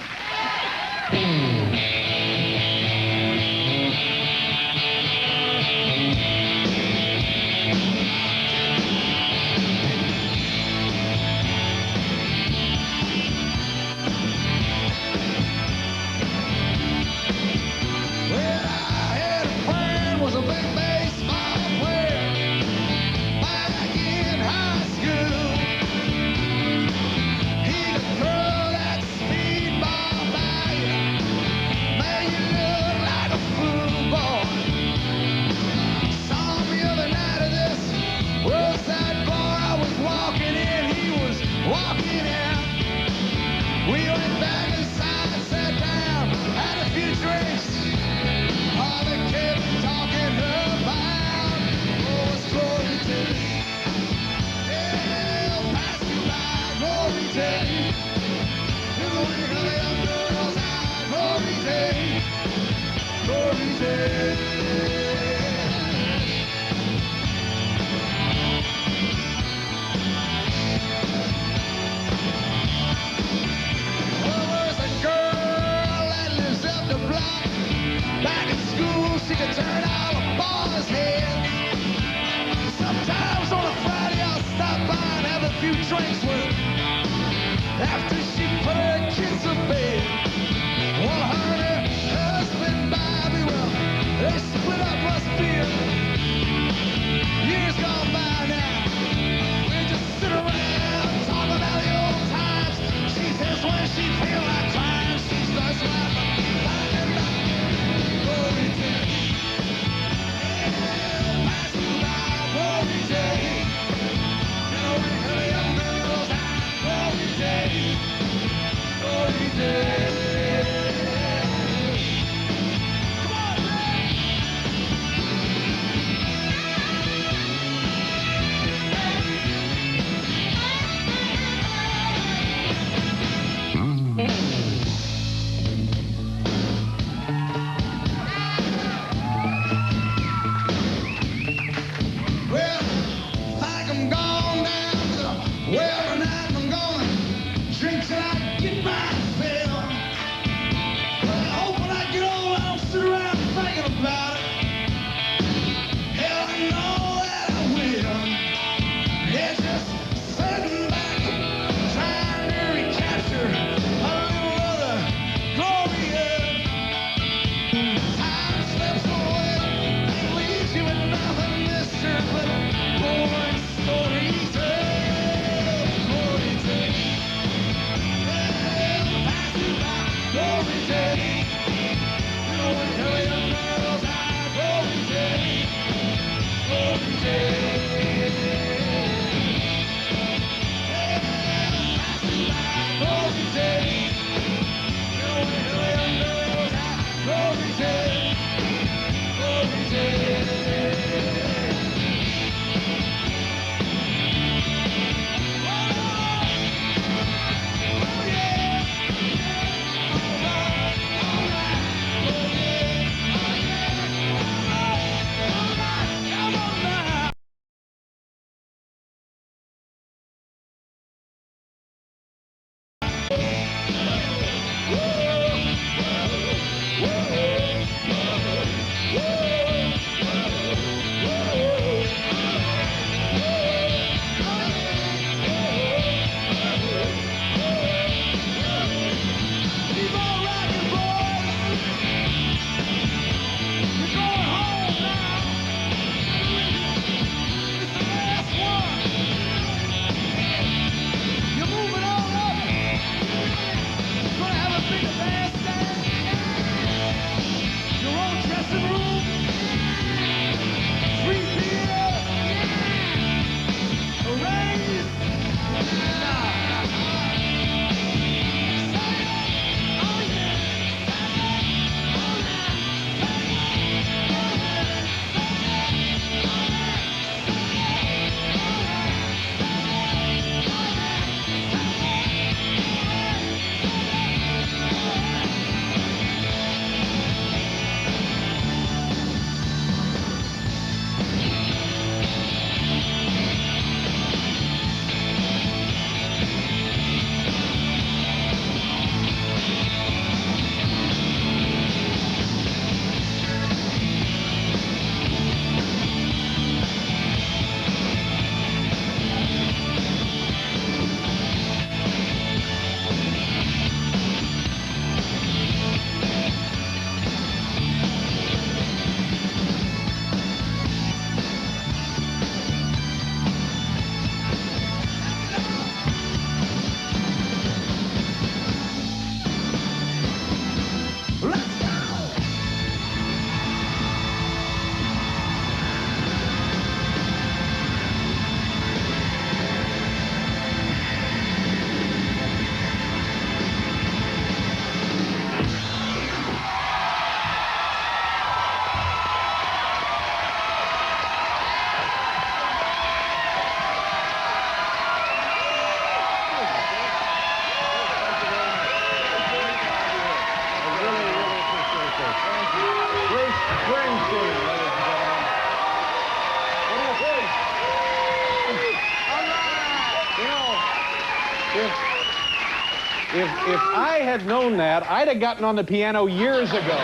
Speaker 1: If I had known that, I'd have gotten on the piano years ago.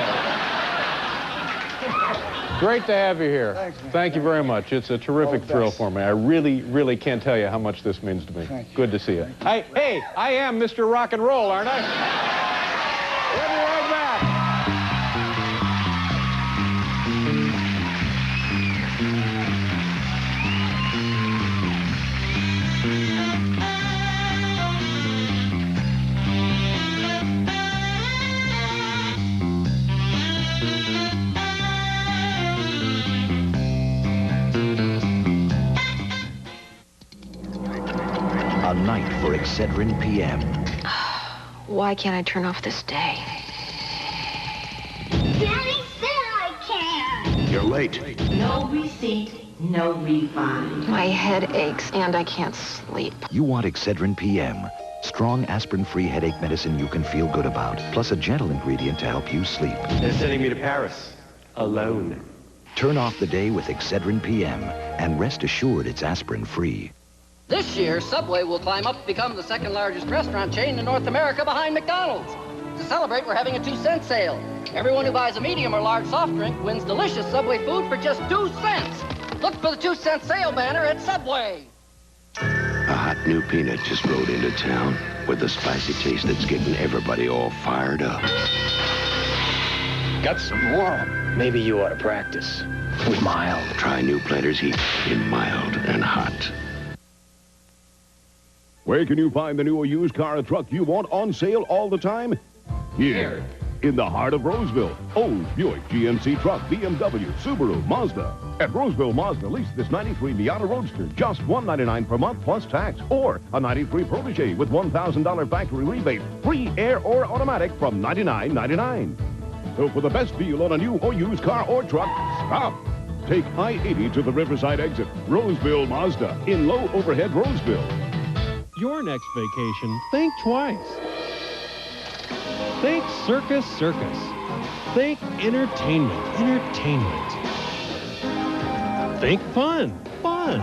Speaker 1: Great to have you here.
Speaker 24: Thanks, man.
Speaker 1: Thank you very much. It's a terrific thrill for me. I really, really can't tell you how much this means to me. Good to see you. Hey, I am Mr. Rock and Roll, aren't I? We'll be right back.
Speaker 4: A night for Excedrin PM.
Speaker 2: Why can't I turn off this day?
Speaker 21: Daddy said I can.
Speaker 4: You're late.
Speaker 2: No receipt, no refund. My head aches and I can't sleep.
Speaker 4: You want Excedrin PM. Strong aspirin-free headache medicine you can feel good about, plus a gentle ingredient to help you sleep.
Speaker 8: They're sending me to Paris. Alone.
Speaker 4: Turn off the day with Excedrin PM, and rest assured it's aspirin-free.
Speaker 9: This year, Subway will climb up to become the second largest restaurant chain in North America behind McDonald's. To celebrate, we're having a 2-cent sale. Everyone who buys a medium or large soft drink wins delicious Subway food for just 2 cents. Look for the 2-cent sale banner at Subway.
Speaker 11: A hot new peanut just rode into town with a spicy taste that's getting everybody all fired up.
Speaker 8: Got some more? Maybe you ought to practice with mild.
Speaker 11: Try new Planters Heat in mild and hot.
Speaker 5: Where can you find the new or used car or truck you want on sale all the time? Here. In the heart of Roseville. Old Buick, GMC truck, BMW, Subaru, Mazda. At Roseville Mazda, lease this 93 Miata Roadster, just $199 per month plus tax. Or a 93 Protege with $1,000 factory rebate. Free air or automatic from $99.99. So for the best deal on a new or used car or truck, stop. Take I-80 to the Riverside exit. Roseville Mazda in low overhead Roseville.
Speaker 25: Your next vacation, think twice. Think Circus Circus. Think entertainment, entertainment. Think fun, fun.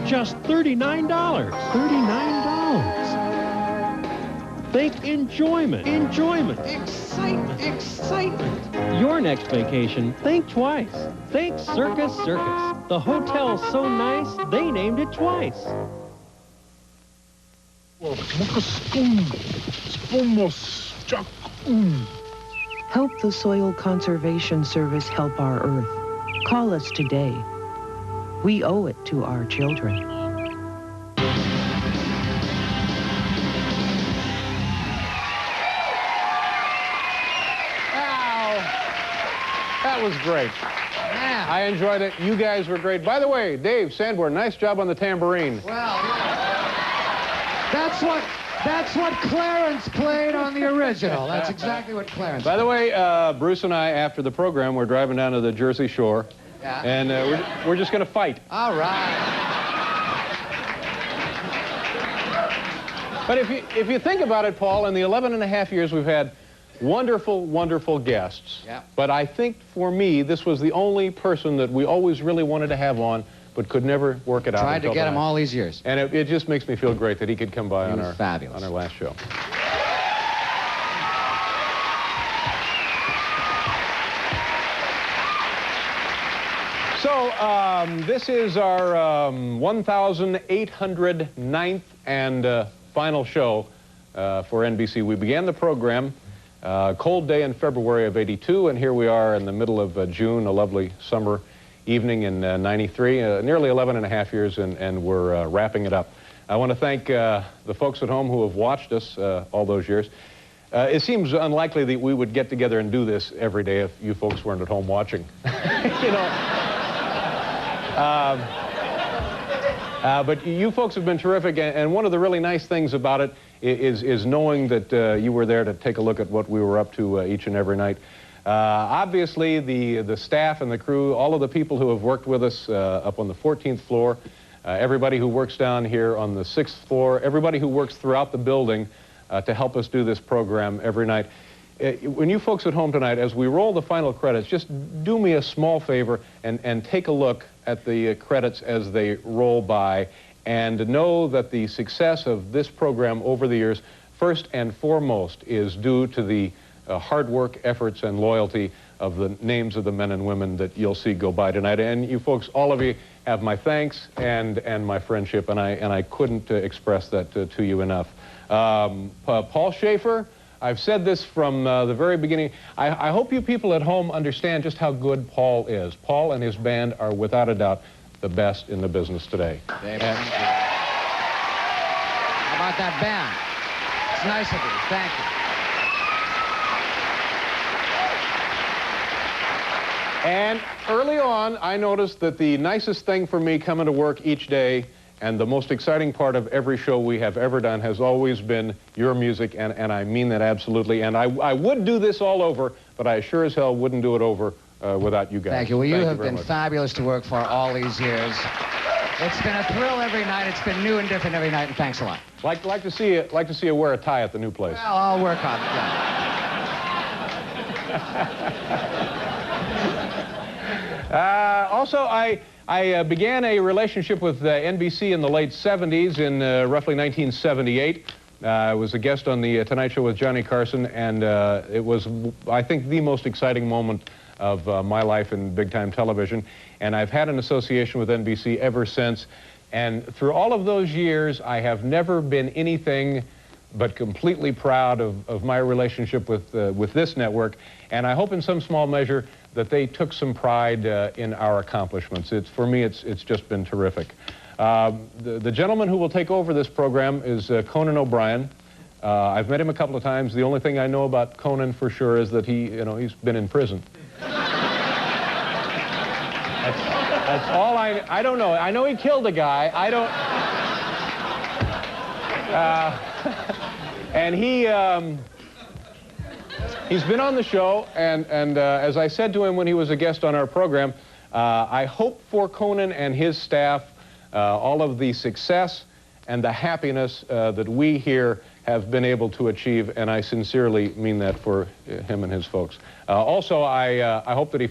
Speaker 25: Just $39, $39. Think enjoyment, enjoyment. Excitement, excitement. Your next vacation, think twice. Think Circus Circus. The hotel's so nice, they named it twice.
Speaker 26: Help the Soil Conservation Service help our Earth. Call us today. We owe it to our children.
Speaker 1: That was great. I enjoyed it. You guys were great. By the way, Dave Sanborn, nice job on the tambourine.
Speaker 7: Well, that's what Clarence played on the original. That's exactly what Clarence
Speaker 1: By the way, Bruce and I, after the program, we're driving down to the Jersey Shore.
Speaker 7: Yeah.
Speaker 1: And we're just going to fight.
Speaker 7: All right.
Speaker 1: But if you think about it, Paul, in the 11 and a half years we've had wonderful, wonderful guests.
Speaker 7: Yeah.
Speaker 1: But I think for me, this was the only person that we always really wanted to have on, but could never work it out.
Speaker 7: Tried to get him all these years.
Speaker 1: And it just makes me feel great that he could come by on our last show. So this is our 1,809th and final show for NBC. We began the program cold day in February of '82, and here we are in the middle of June, a lovely summer evening in '93, nearly 11 and a half years, and we're wrapping it up. I want to thank the folks at home who have watched us all those years. It seems unlikely that we would get together and do this every day if you folks weren't at home watching. You know. But you folks have been terrific, and one of the really nice things about it is knowing that you were there to take a look at what we were up to each and every night. Obviously, the staff and the crew, all of the people who have worked with us up on the 14th floor, everybody who works down here on the 6th floor, everybody who works throughout the building to help us do this program every night. When you folks at home tonight, as we roll the final credits, just do me a small favor and take a look at the credits as they roll by and know that the success of this program over the years, first and foremost, is due to the hard work, efforts, and loyalty of the names of the men and women that you'll see go by tonight. And you folks, all of you, have my thanks and my friendship, and I couldn't express that to you enough. Paul Schaefer, I've said this from the very beginning. I hope you people at home understand just how good Paul is. Paul and his band are, without a doubt, the best in the business today.
Speaker 7: Dave, thank you. How about that band? It's nice of you. Thank you.
Speaker 1: And early on, I noticed that the nicest thing for me coming to work each day and the most exciting part of every show we have ever done has always been your music, and I mean that absolutely. And I would do this all over, but I sure as hell wouldn't do it over without you guys.
Speaker 7: Thank you. Well, you have
Speaker 1: very
Speaker 7: been
Speaker 1: much.
Speaker 7: fabulous to work for all these years. It's been a thrill every night. It's been new and different every night, and thanks a lot.
Speaker 1: Like to see you wear a tie at the new place.
Speaker 7: Well, I'll work on it. Yeah.
Speaker 1: Also, I began a relationship with NBC in the late 70s, in roughly 1978. I was a guest on the Tonight Show with Johnny Carson, and it was, I think, the most exciting moment of my life in big-time television. And I've had an association with NBC ever since. And through all of those years, I have never been anything but completely proud of my relationship with this network. And I hope in some small measure that they took some pride in our accomplishments. For me, it's just been terrific. The gentleman who will take over this program is Conan O'Brien. I've met him a couple of times. The only thing I know about Conan for sure is that he's been in prison. That's all I don't know. I know he killed a guy. I don't. And he's been on the show, and as I said to him when he was a guest on our program, I hope for Conan and his staff all of the success and the happiness that we here have been able to achieve, and I sincerely mean that for him and his folks. Also, I hope that he